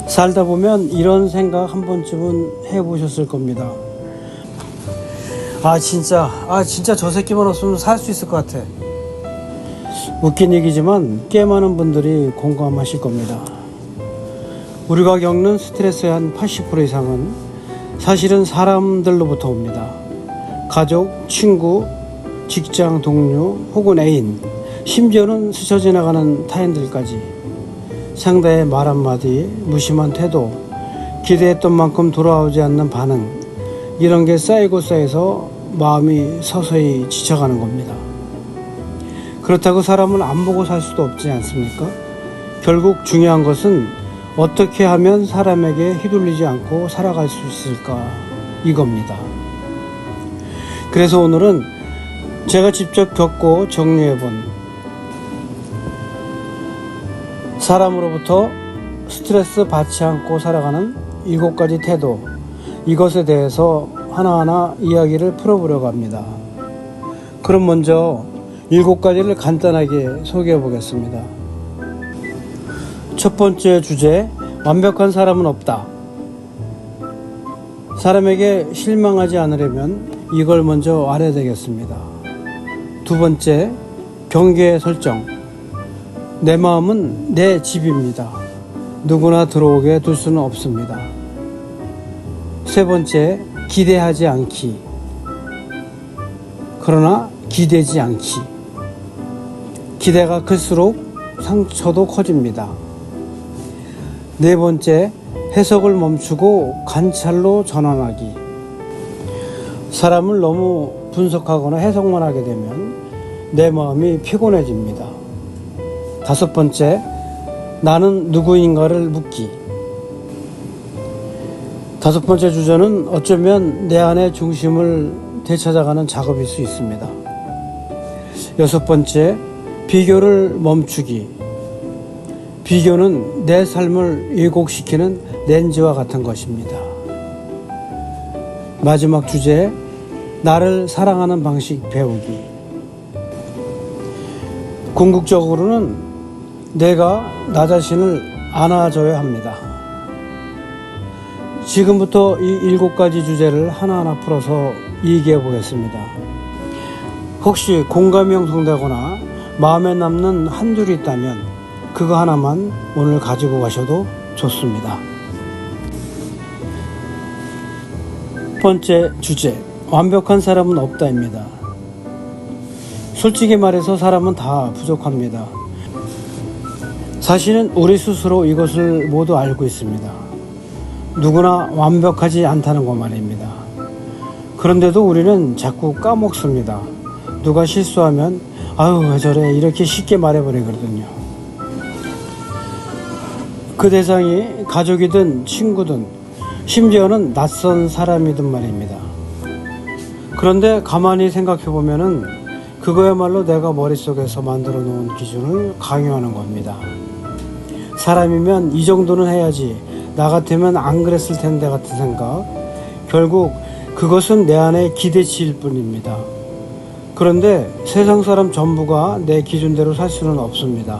살다 보면 이런 생각 한 번쯤은 해보셨을 겁니다. 진짜 저 새끼만 없으면 살 수 있을 것 같아. 웃긴 얘기지만 꽤 많은 분들이 공감하실 겁니다. 우리가 겪는 스트레스의 한 80% 이상은 사실은 사람들로부터 옵니다. 가족, 친구, 직장 동료 혹은 애인, 심지어는 스쳐 지나가는 타인들까지 상대의 말 한마디, 무심한 태도, 기대했던 만큼 돌아오지 않는 반응, 이런 게 쌓이고 쌓여서 마음이 서서히 지쳐가는 겁니다. 그렇다고 사람을 안 보고 살 수도 없지 않습니까? 결국 중요한 것은 어떻게 하면 사람에게 휘둘리지 않고 살아갈 수 있을까, 이겁니다. 그래서 오늘은 제가 직접 겪고 정리해본 사람으로부터 스트레스 받지 않고 살아가는 7가지 태도, 이것에 대해서 하나하나 이야기를 풀어보려고 합니다. 그럼 먼저 7가지를 간단하게 소개해 보겠습니다. 첫 번째 주제, 완벽한 사람은 없다. 사람에게 실망하지 않으려면 이걸 먼저 알아야 되겠습니다. 두 번째, 경계 설정. 내 마음은 내 집입니다. 누구나 들어오게 둘 수는 없습니다. 세 번째, 기대하지 않기. 그러나 기대지 않기. 기대가 클수록 상처도 커집니다. 네 번째, 해석을 멈추고 관찰로 전환하기. 사람을 너무 분석하거나 해석만 하게 되면 내 마음이 피곤해집니다. 다섯 번째, 나는 누구인가를 묻기. 다섯 번째 주제는 어쩌면 내 안의 중심을 되찾아가는 작업일 수 있습니다. 여섯 번째, 비교를 멈추기. 비교는 내 삶을 왜곡시키는 렌즈와 같은 것입니다. 마지막 주제, 나를 사랑하는 방식 배우기. 궁극적으로는 내가 나 자신을 안아줘야 합니다. 지금부터 이 7가지 주제를 하나하나 풀어서 얘기해 보겠습니다. 혹시 공감이 형성되거나 마음에 남는 한 줄이 있다면 그거 하나만 오늘 가지고 가셔도 좋습니다. 첫 번째 주제, 완벽한 사람은 없다입니다. 솔직히 말해서 사람은 다 부족합니다. 사실은 우리 스스로 이것을 모두 알고 있습니다. 누구나 완벽하지 않다는 것 말입니다. 그런데도 우리는 자꾸 까먹습니다. 누가 실수하면 왜 저래, 이렇게 쉽게 말해버리거든요. 그 대상이 가족이든 친구든 심지어는 낯선 사람이든 말입니다. 그런데 가만히 생각해보면은 그거야말로 내가 머릿속에서 만들어 놓은 기준을 강요하는 겁니다. 사람이면 이 정도는 해야지, 나 같으면 안 그랬을 텐데 같은 생각, 결국 그것은 내 안의 기대치일 뿐입니다. 그런데 세상 사람 전부가 내 기준대로 살 수는 없습니다.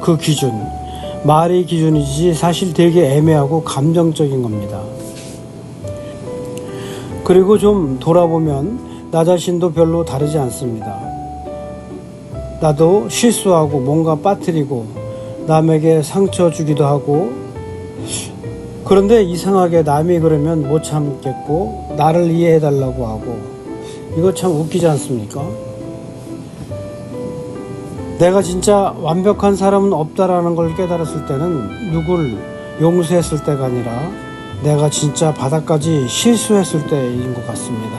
그 기준, 말이 기준이지 사실 되게 애매하고 감정적인 겁니다. 그리고 좀 돌아보면 나 자신도 별로 다르지 않습니다. 나도 실수하고 뭔가 빠뜨리고 남에게 상처 주기도 하고, 그런데 이상하게 남이 그러면 못 참겠고 나를 이해해달라고 하고, 이거 참 웃기지 않습니까? 내가 진짜 완벽한 사람은 없다라는 걸 깨달았을 때는 누굴 용서했을 때가 아니라 내가 진짜 바닥까지 실수했을 때인 것 같습니다.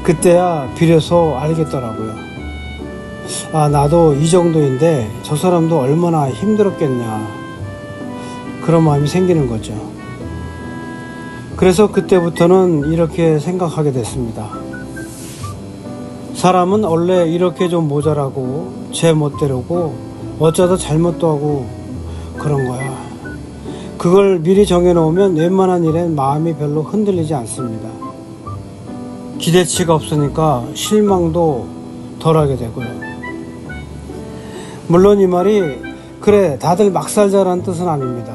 그때야 비로소 알겠더라고요. 나도 이 정도인데 저 사람도 얼마나 힘들었겠냐, 그런 마음이 생기는 거죠. 그래서 그때부터는 이렇게 생각하게 됐습니다. 사람은 원래 이렇게 좀 모자라고 제 멋대로고 어쩌다 잘못도 하고 그런 거야. 그걸 미리 정해놓으면 웬만한 일엔 마음이 별로 흔들리지 않습니다. 기대치가 없으니까 실망도 덜하게 되고요. 물론 이 말이 그래 다들 막 살자라는 뜻은 아닙니다.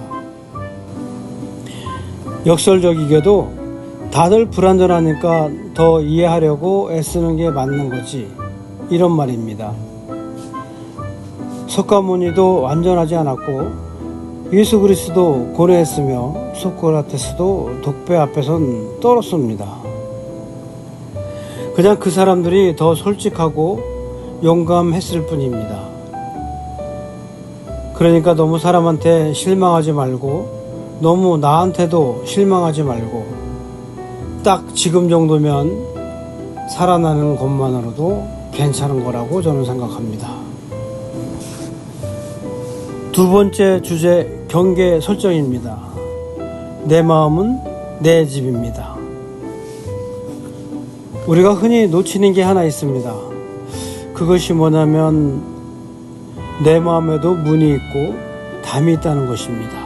역설적이게도 다들 불완전하니까 더 이해하려고 애쓰는 게 맞는 거지, 이런 말입니다. 석가모니도 완전하지 않았고 예수 그리스도 고뇌했으며 소크라테스도 독배 앞에선 떨었습니다. 그냥 그 사람들이 더 솔직하고 용감했을 뿐입니다. 그러니까 너무 사람한테 실망하지 말고 너무 나한테도 실망하지 말고 딱 지금 정도면 살아나는 것만으로도 괜찮은 거라고 저는 생각합니다. 두 번째 주제, 경계 설정입니다. 내 마음은 내 집입니다. 우리가 흔히 놓치는 게 하나 있습니다. 그것이 뭐냐면 내 마음에도 문이 있고 담이 있다는 것입니다.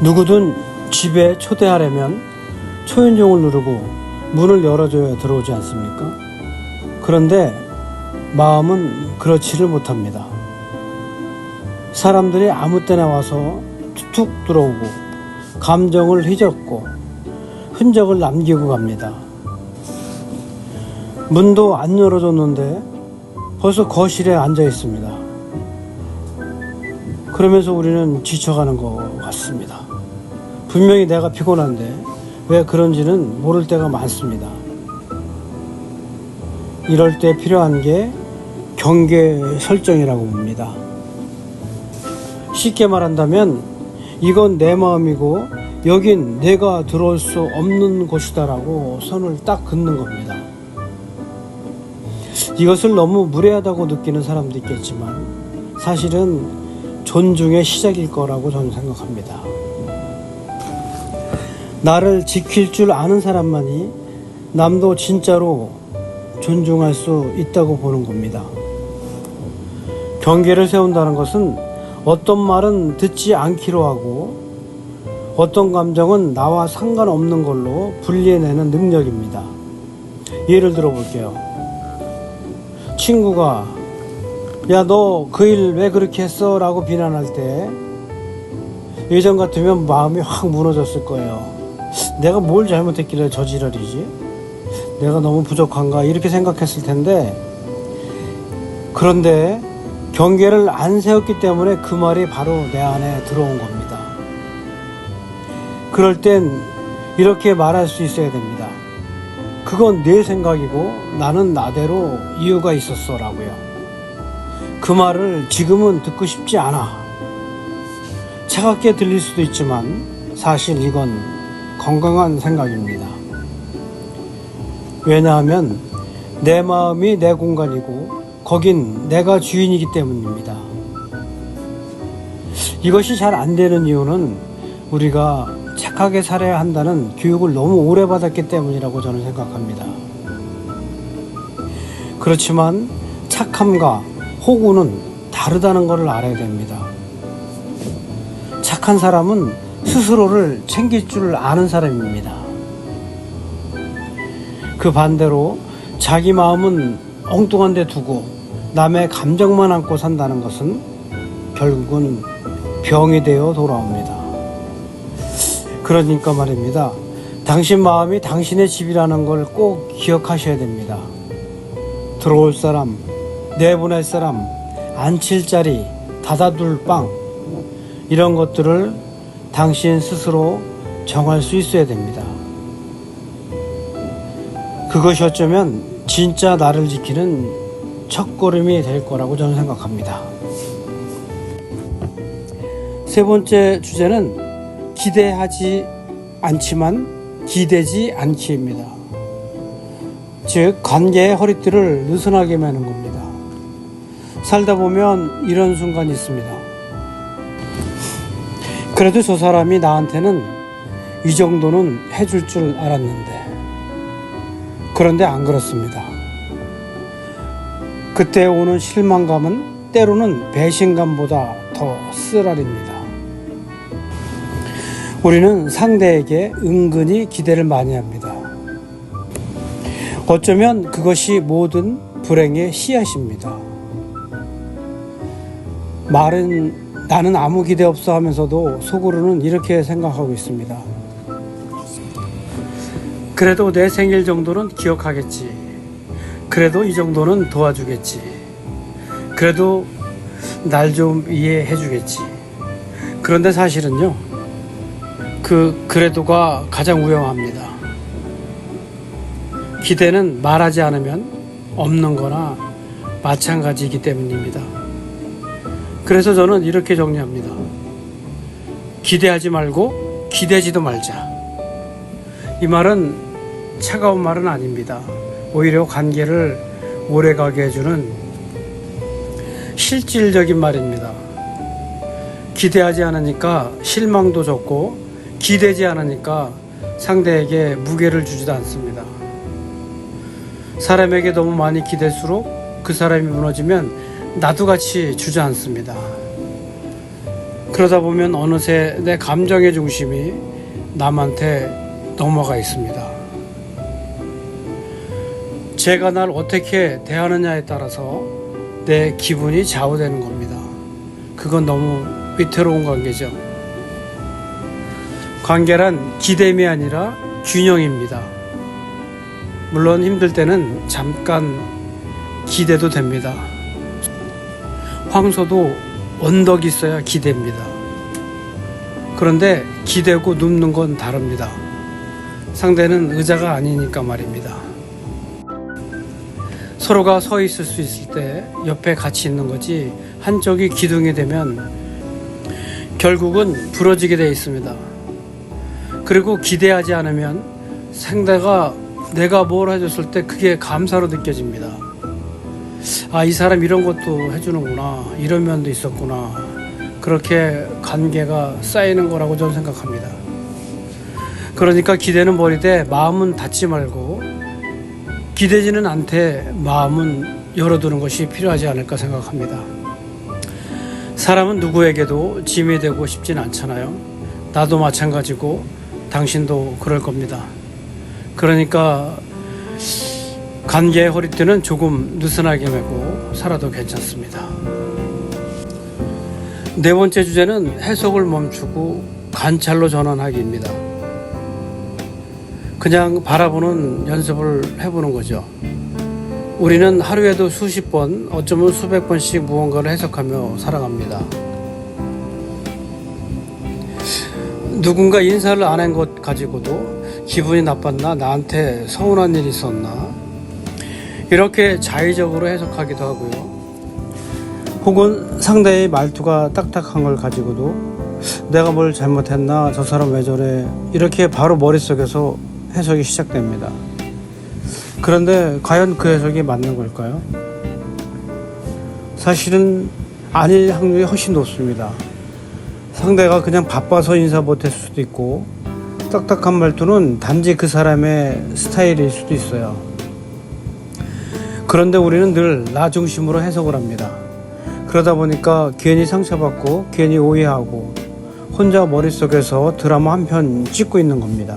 누구든 집에 초대하려면 초인종을 누르고 문을 열어줘야 들어오지 않습니까? 그런데 마음은 그렇지를 못합니다. 사람들이 아무 때나 와서 툭툭 들어오고 감정을 휘젓고 흔적을 남기고 갑니다. 문도 안 열어줬는데 벌써 거실에 앉아 있습니다. 그러면서 우리는 지쳐가는 것 같습니다. 분명히 내가 피곤한데 왜 그런지는 모를 때가 많습니다. 이럴 때 필요한 게 경계 설정이라고 봅니다. 쉽게 말한다면 이건 내 마음이고 여긴 내가 들어올 수 없는 곳이다라고 선을 딱 긋는 겁니다. 이것을 너무 무례하다고 느끼는 사람도 있겠지만 사실은 존중의 시작일 거라고 저는 생각합니다. 나를 지킬 줄 아는 사람만이 남도 진짜로 존중할 수 있다고 보는 겁니다. 경계를 세운다는 것은 어떤 말은 듣지 않기로 하고 어떤 감정은 나와 상관없는 걸로 분리해내는 능력입니다. 예를 들어 볼게요. 친구가 야, 너 그 일 왜 그렇게 했어? 라고 비난할 때 예전 같으면 마음이 확 무너졌을 거예요. 내가 뭘 잘못했길래 저 지랄이지? 내가 너무 부족한가? 이렇게 생각했을 텐데, 그런데 경계를 안 세웠기 때문에 그 말이 바로 내 안에 들어온 겁니다. 그럴 땐 이렇게 말할 수 있어야 됩니다. 그건 내 생각이고 나는 나대로 이유가 있었어 라고요. 그 말을 지금은 듣고 싶지 않아. 차갑게 들릴 수도 있지만 사실 이건 건강한 생각입니다. 왜냐하면 내 마음이 내 공간이고 거긴 내가 주인이기 때문입니다. 이것이 잘 안 되는 이유는 우리가 착하게 살아야 한다는 교육을 너무 오래 받았기 때문이라고 저는 생각합니다. 그렇지만 착함과 호구는 다르다는 것을 알아야 됩니다. 착한 사람은 스스로를 챙길 줄 아는 사람입니다. 그 반대로 자기 마음은 엉뚱한 데 두고 남의 감정만 안고 산다는 것은 결국은 병이 되어 돌아옵니다. 그러니까 말입니다. 당신 마음이 당신의 집이라는 걸 꼭 기억하셔야 됩니다. 들어올 사람, 내보낼 사람, 앉힐 자리, 닫아둘 방, 이런 것들을 당신 스스로 정할 수 있어야 됩니다. 그것이 어쩌면 진짜 나를 지키는 첫걸음이 될 거라고 저는 생각합니다. 세 번째 주제는 기대하지 않지만 기대지 않기입니다. 즉 관계의 허리띠를 느슨하게 매는 겁니다. 살다 보면 이런 순간이 있습니다. 그래도 저 사람이 나한테는 이 정도는 해줄 줄 알았는데, 그런데 안 그렇습니다. 그때 오는 실망감은 때로는 배신감보다 더 쓰라립니다. 우리는 상대에게 은근히 기대를 많이 합니다. 어쩌면 그것이 모든 불행의 씨앗입니다. 말은 나는 아무 기대 없어 하면서도 속으로는 이렇게 생각하고 있습니다. 그래도 내 생일 정도는 기억하겠지. 그래도 이 정도는 도와주겠지. 그래도 날 좀 이해해 주겠지. 그런데 사실은요, 그래도가 가장 위험합니다. 기대는 말하지 않으면 없는 거나 마찬가지이기 때문입니다. 그래서 저는 이렇게 정리합니다. 기대하지 말고 기대지도 말자. 이 말은 차가운 말은 아닙니다. 오히려 관계를 오래가게 해주는 실질적인 말입니다. 기대하지 않으니까 실망도 적고 기대지 않으니까 상대에게 무게를 주지도 않습니다. 사람에게 너무 많이 기댈수록 그 사람이 무너지면 나도 같이 주저앉습니다. 그러다 보면 어느새 내 감정의 중심이 남한테 넘어가 있습니다. 제가 날 어떻게 대하느냐에 따라서 내 기분이 좌우되는 겁니다. 그건 너무 위태로운 관계죠. 관계란 기댐이 아니라 균형입니다. 물론 힘들 때는 잠깐 기대도 됩니다. 황소도 언덕이 있어야 기대입니다. 그런데 기대고 눕는 건 다릅니다. 상대는 의자가 아니니까 말입니다. 서로가 서 있을 수 있을 때 옆에 같이 있는 거지, 한쪽이 기둥이 되면 결국은 부러지게 되어 있습니다. 그리고 기대하지 않으면 상대가 내가 뭘 해줬을 때 그게 감사로 느껴집니다. 아, 이 사람 이런 것도 해주는구나, 이런 면도 있었구나. 그렇게 관계가 쌓이는 거라고 저는 생각합니다. 그러니까 기대는 버리되 마음은 닫지 말고 기대지는 않되 마음은 열어두는 것이 필요하지 않을까 생각합니다. 사람은 누구에게도 짐이 되고 싶진 않잖아요. 나도 마찬가지고 당신도 그럴 겁니다. 그러니까 관계의 허리띠는 조금 느슨하게 메고 살아도 괜찮습니다. 네 번째 주제는 해석을 멈추고 관찰로 전환하기입니다. 그냥 바라보는 연습을 해보는 거죠. 우리는 하루에도 수십 번, 어쩌면 수백 번씩 무언가를 해석하며 살아갑니다. 누군가 인사를 안 한 것 가지고도 기분이 나빴나, 나한테 서운한 일이 있었나, 이렇게 자의적으로 해석하기도 하고요. 혹은 상대의 말투가 딱딱한 걸 가지고도 내가 뭘 잘못했나, 저 사람 왜 저래, 이렇게 바로 머릿속에서 해석이 시작됩니다. 그런데 과연 그 해석이 맞는 걸까요? 사실은 아닐 확률이 훨씬 높습니다. 상대가 그냥 바빠서 인사 못했을 수도 있고, 딱딱한 말투는 단지 그 사람의 스타일일 수도 있어요. 그런데 우리는 늘 나 중심으로 해석을 합니다. 그러다 보니까 괜히 상처받고 괜히 오해하고 혼자 머릿속에서 드라마 한 편 찍고 있는 겁니다.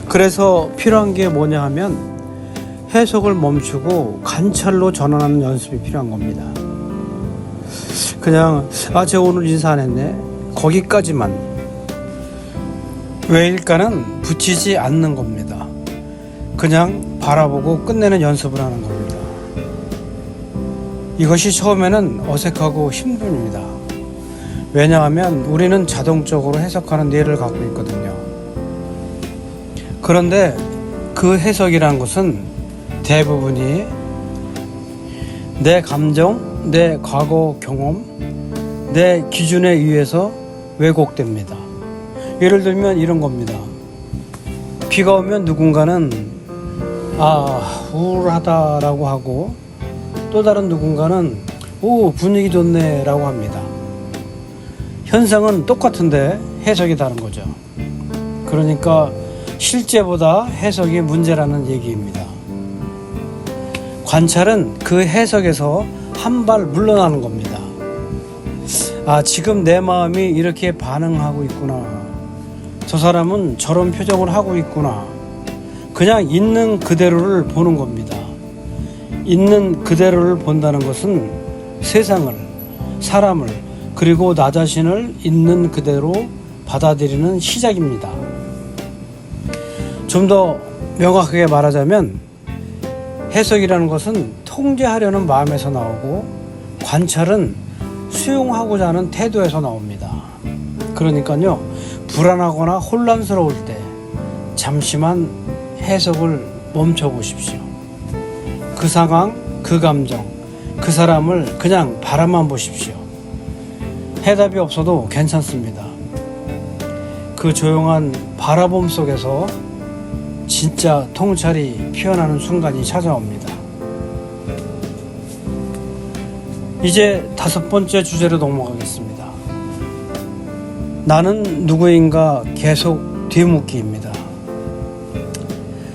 그래서 필요한 게 뭐냐 하면 해석을 멈추고 관찰로 전환하는 연습이 필요한 겁니다. 그냥 쟤 오늘 인사 안 했네, 거기까지만. 왜일까는 붙이지 않는 겁니다. 그냥 바라보고 끝내는 연습을 하는 겁니다. 이것이 처음에는 어색하고 힘듭니다. 왜냐하면 우리는 자동적으로 해석하는 뇌를 갖고 있거든요. 그런데 그 해석이라는 것은 대부분이 내 감정, 내 과거 경험, 내 기준에 의해서 왜곡됩니다. 예를 들면 이런 겁니다. 비가 오면 누군가는 우울하다라고 하고, 또 다른 누군가는 분위기 좋네 라고 합니다. 현상은 똑같은데 해석이 다른 거죠. 그러니까 실제보다 해석이 문제라는 얘기입니다. 관찰은 그 해석에서 한 발 물러나는 겁니다. 지금 내 마음이 이렇게 반응하고 있구나, 저 사람은 저런 표정을 하고 있구나. 그냥 있는 그대로를 보는 겁니다. 있는 그대로를 본다는 것은 세상을, 사람을 그리고 나 자신을 있는 그대로 받아들이는 시작입니다. 좀 더 명확하게 말하자면 해석이라는 것은 통제하려는 마음에서 나오고 관찰은 수용하고자 하는 태도에서 나옵니다. 그러니까요, 불안하거나 혼란스러울 때 잠시만 해석을 멈춰 보십시오. 그 상황, 그 감정, 그 사람을 그냥 바라만 보십시오. 해답이 없어도 괜찮습니다. 그 조용한 바라봄 속에서 진짜 통찰이 피어나는 순간이 찾아옵니다. 이제 5번째 주제로 넘어가겠습니다. 나는 누구인가 계속 뒤묻기입니다.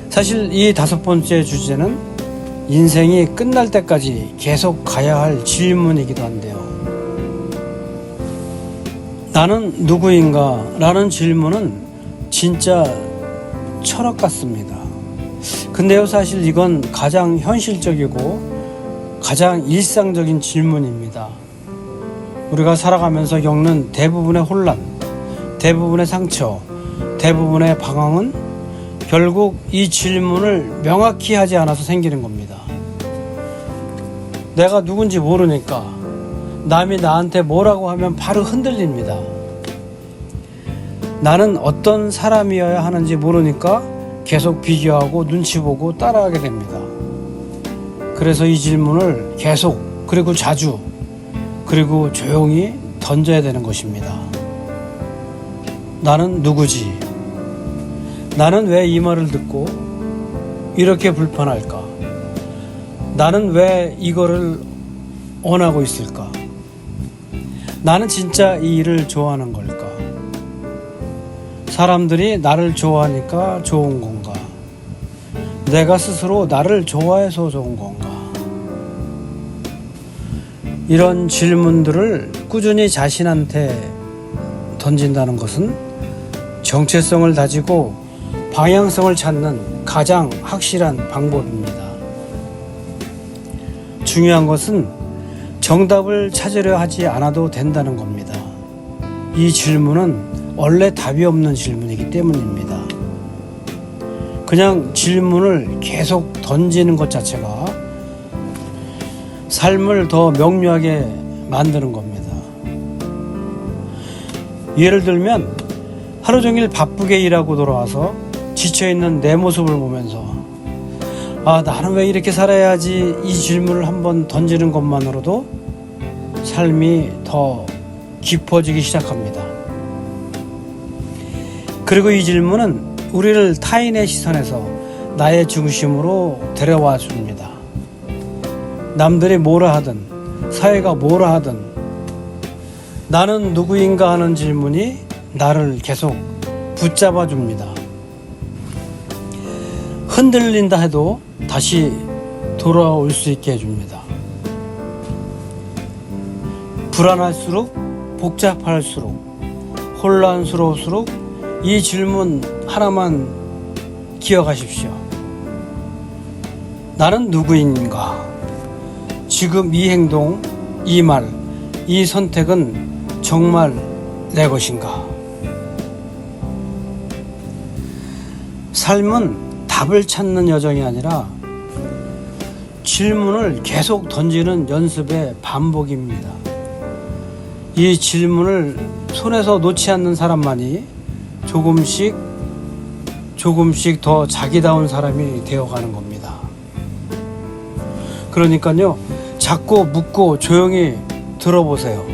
사실 이 5번째 주제는 인생이 끝날 때까지 계속 가야 할 질문이기도 한데요. 나는 누구인가? 라는 질문은 진짜 철학 같습니다. 근데요, 사실 이건 가장 현실적이고 가장 일상적인 질문입니다. 우리가 살아가면서 겪는 대부분의 혼란, 대부분의 상처, 대부분의 방황은 결국 이 질문을 명확히 하지 않아서 생기는 겁니다. 내가 누군지 모르니까 남이 나한테 뭐라고 하면 바로 흔들립니다. 나는 어떤 사람이어야 하는지 모르니까 계속 비교하고 눈치 보고 따라하게 됩니다. 그래서 이 질문을 계속 그리고 자주 그리고 조용히 던져야 되는 것입니다. 나는 누구지? 나는 왜 이 말을 듣고 이렇게 불편할까? 나는 왜 이거를 원하고 있을까? 나는 진짜 이 일을 좋아하는 걸까? 사람들이 나를 좋아하니까 좋은 건가? 내가 스스로 나를 좋아해서 좋은 건가? 이런 질문들을 꾸준히 자신한테 던진다는 것은 정체성을 다지고 방향성을 찾는 가장 확실한 방법입니다. 중요한 것은 정답을 찾으려 하지 않아도 된다는 겁니다. 이 질문은 원래 답이 없는 질문이기 때문입니다. 그냥 질문을 계속 던지는 것 자체가 삶을 더 명료하게 만드는 겁니다. 예를 들면 하루 종일 바쁘게 일하고 돌아와서 지쳐있는 내 모습을 보면서 나는 왜 이렇게 살아야지, 이 질문을 한번 던지는 것만으로도 삶이 더 깊어지기 시작합니다. 그리고 이 질문은 우리를 타인의 시선에서 나의 중심으로 데려와 줍니다. 남들이 뭐라 하든 사회가 뭐라 하든 나는 누구인가 하는 질문이 나를 계속 붙잡아 줍니다. 흔들린다 해도 다시 돌아올 수 있게 해줍니다. 불안할수록, 복잡할수록, 혼란스러울수록 이 질문 하나만 기억하십시오. 나는 누구인가? 지금 이 행동, 이 말, 이 선택은 정말 내 것인가? 삶은 답을 찾는 여정이 아니라 질문을 계속 던지는 연습의 반복입니다. 이 질문을 손에서 놓지 않는 사람만이 조금씩 더 자기다운 사람이 되어가는 겁니다. 그러니까요, 자꾸 묻고 조용히 들어보세요.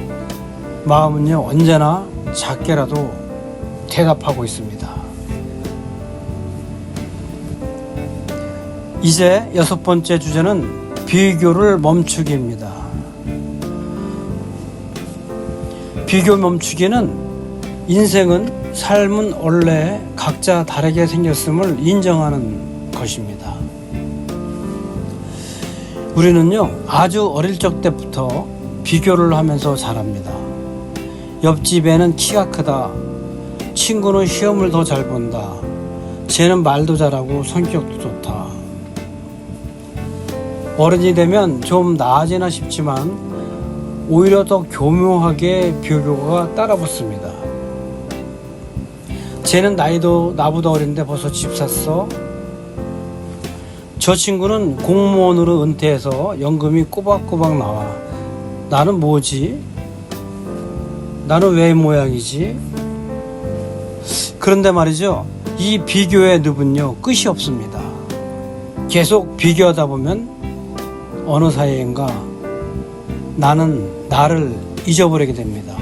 마음은요, 언제나 작게라도 대답하고 있습니다. 이제 6번째 주제는 비교를 멈추기입니다. 비교 멈추기는 인생은, 삶은 원래 각자 다르게 생겼음을 인정하는 것입니다. 우리는요, 아주 어릴 적 때부터 비교를 하면서 자랍니다. 옆집애는 키가 크다. 친구는 시험을 더 잘 본다. 쟤는 말도 잘하고 성격도 좋다. 어른이 되면 좀 나아지나 싶지만 오히려 더 교묘하게 비교가 따라붙습니다. 쟤는 나이도 나보다 어린데 벌써 집 샀어? 저 친구는 공무원으로 은퇴해서 연금이 꼬박꼬박 나와. 나는 뭐지? 나는 왜 모양이지? 그런데 말이죠, 이 비교의 늪은요 끝이 없습니다. 계속 비교하다 보면 어느 사이인가 나는 나를 잊어버리게 됩니다.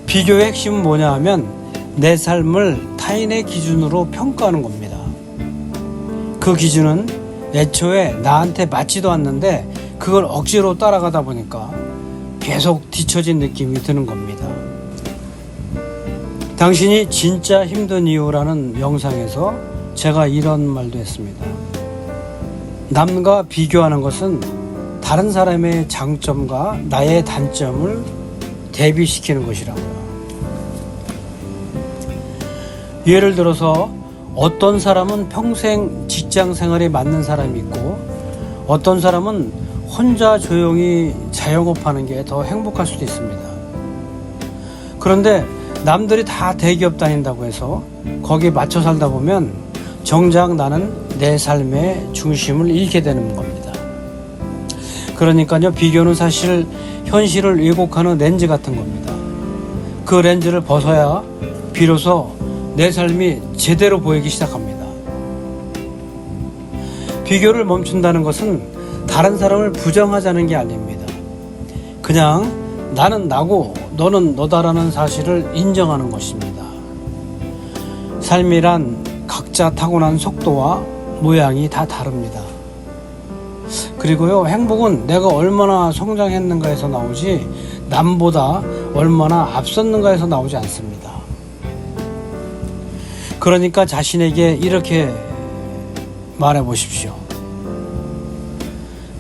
비교의 핵심은 뭐냐 하면 내 삶을 타인의 기준으로 평가하는 겁니다. 그 기준은 애초에 나한테 맞지도 않는데 그걸 억지로 따라가다 보니까 계속 뒤처진 느낌이 드는 겁니다. 당신이 진짜 힘든 이유라는 영상에서 제가 이런 말도 했습니다. 남과 비교하는 것은 다른 사람의 장점과 나의 단점을 대비시키는 것이라고요. 예를 들어서 어떤 사람은 평생 직장 생활에 맞는 사람이 있고 어떤 사람은 혼자 조용히 자영업하는 게 더 행복할 수도 있습니다. 그런데 남들이 다 대기업 다닌다고 해서 거기에 맞춰 살다 보면 정작 나는 내 삶의 중심을 잃게 되는 겁니다. 그러니까요, 비교는 사실 현실을 왜곡하는 렌즈 같은 겁니다. 그 렌즈를 벗어야 비로소 내 삶이 제대로 보이기 시작합니다. 비교를 멈춘다는 것은 다른 사람을 부정하자는 게 아닙니다. 그냥 나는 나고 너는 너다라는 사실을 인정하는 것입니다. 삶이란 각자 타고난 속도와 모양이 다 다릅니다. 그리고요, 행복은 내가 얼마나 성장했는가에서 나오지 남보다 얼마나 앞섰는가에서 나오지 않습니다. 그러니까 자신에게 이렇게 말해 보십시오.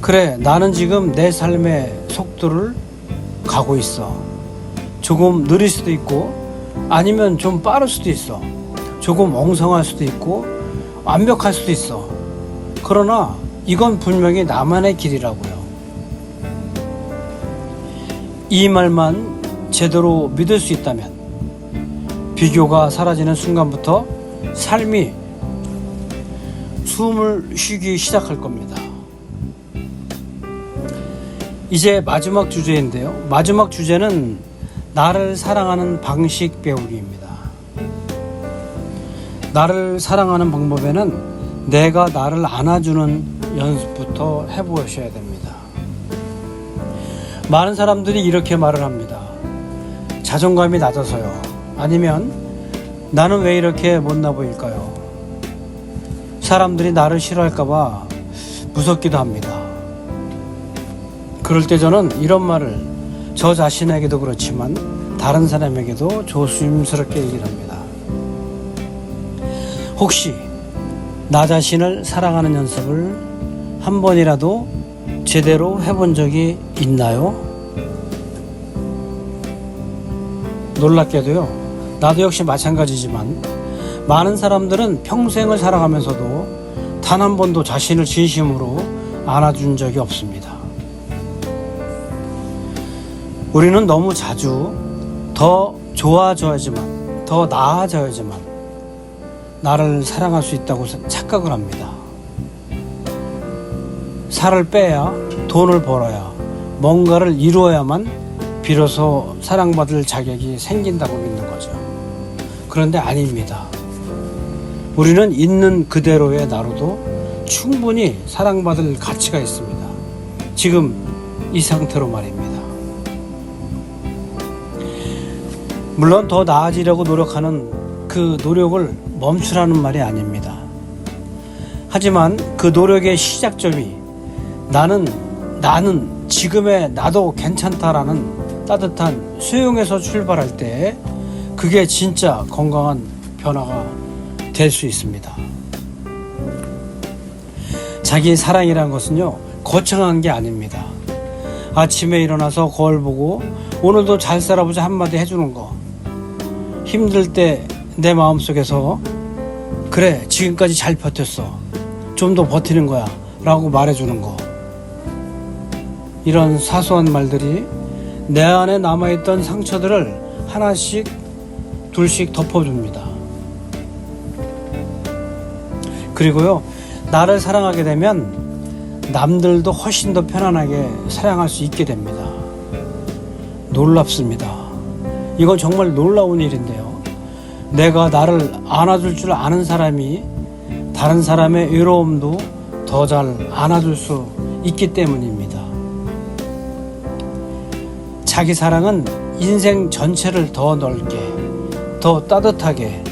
그래, 나는 지금 내 삶의 속도를 가고 있어. 조금 느릴 수도 있고 아니면 좀 빠를 수도 있어. 조금 엉성할 수도 있고 완벽할 수도 있어. 그러나 이건 분명히 나만의 길이라고요. 이 말만 제대로 믿을 수 있다면 비교가 사라지는 순간부터 삶이 숨을 쉬기 시작할 겁니다. 이제 마지막 주제인데요. 마지막 주제는 나를 사랑하는 방식 배우기입니다. 나를 사랑하는 방법에는 내가 나를 안아주는 연습부터 해보셔야 됩니다. 많은 사람들이 이렇게 말을 합니다. 자존감이 낮아서요. 아니면 나는 왜 이렇게 못나 보일까요? 사람들이 나를 싫어할까봐 무섭기도 합니다. 그럴 때 저는 이런 말을 저 자신에게도 그렇지만 다른 사람에게도 조심스럽게 얘기를 합니다. 혹시 나 자신을 사랑하는 연습을 한 번이라도 제대로 해본 적이 있나요? 놀랍게도요, 나도 역시 마찬가지지만 많은 사람들은 평생을 살아가면서도 단 한 번도 자신을 진심으로 안아준 적이 없습니다. 우리는 너무 자주 더 좋아져야지만, 더 나아져야지만 나를 사랑할 수 있다고 착각을 합니다. 살을 빼야, 돈을 벌어야, 뭔가를 이루어야만 비로소 사랑받을 자격이 생긴다고 믿는 거죠. 그런데 아닙니다. 우리는 있는 그대로의 나로도 충분히 사랑받을 가치가 있습니다. 지금 이 상태로 말입니다. 물론 더 나아지려고 노력하는 그 노력을 멈추라는 말이 아닙니다. 하지만 그 노력의 시작점이 나는 지금의 나도 괜찮다라는 따뜻한 수용에서 출발할 때 그게 진짜 건강한 변화가 될 수 있습니다. 자기 사랑이란 것은요, 거창한 게 아닙니다. 아침에 일어나서 거울 보고 오늘도 잘 살아보자 한마디 해주는 거, 힘들 때 내 마음속에서 그래, 지금까지 잘 버텼어, 좀 더 버티는 거야 라고 말해주는 거, 이런 사소한 말들이 내 안에 남아있던 상처들을 하나씩 둘씩 덮어줍니다. 그리고요, 나를 사랑하게 되면 남들도 훨씬 더 편안하게 사랑할 수 있게 됩니다. 놀랍습니다. 이건 정말 놀라운 일인데요. 내가 나를 안아줄 줄 아는 사람이 다른 사람의 외로움도 더 잘 안아줄 수 있기 때문입니다. 자기 사랑은 인생 전체를 더 넓게, 더 따뜻하게,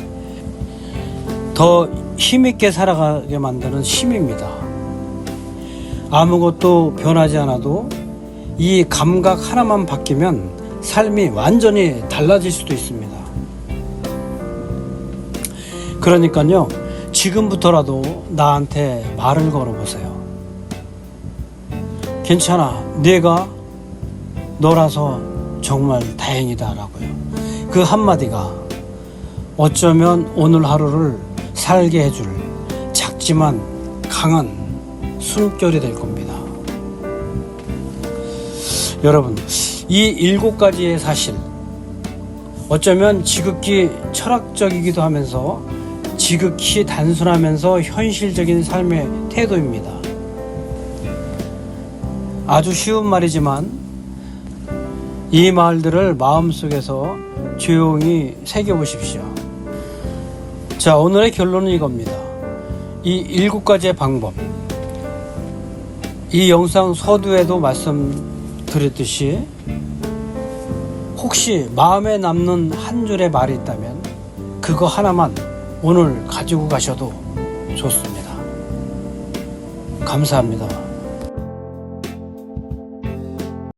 더 힘있게 살아가게 만드는 힘입니다. 아무것도 변하지 않아도 이 감각 하나만 바뀌면 삶이 완전히 달라질 수도 있습니다. 그러니까요, 지금부터라도 나한테 말을 걸어보세요. 괜찮아, 내가 너라서 정말 다행이다 라고요. 그 한마디가 어쩌면 오늘 하루를 살게 해줄 작지만 강한 숨결이 될 겁니다. 여러분, 이 7가지의 사실, 어쩌면 지극히 철학적이기도 하면서 지극히 단순하면서 현실적인 삶의 태도입니다. 아주 쉬운 말이지만 이 말들을 마음속에서 조용히 새겨보십시오. 자, 오늘의 결론은 이겁니다. 이 7가지의 방법, 이 영상 서두에도 말씀드렸듯이 혹시 마음에 남는 한 줄의 말이 있다면 그거 하나만 오늘 가지고 가셔도 좋습니다. 감사합니다.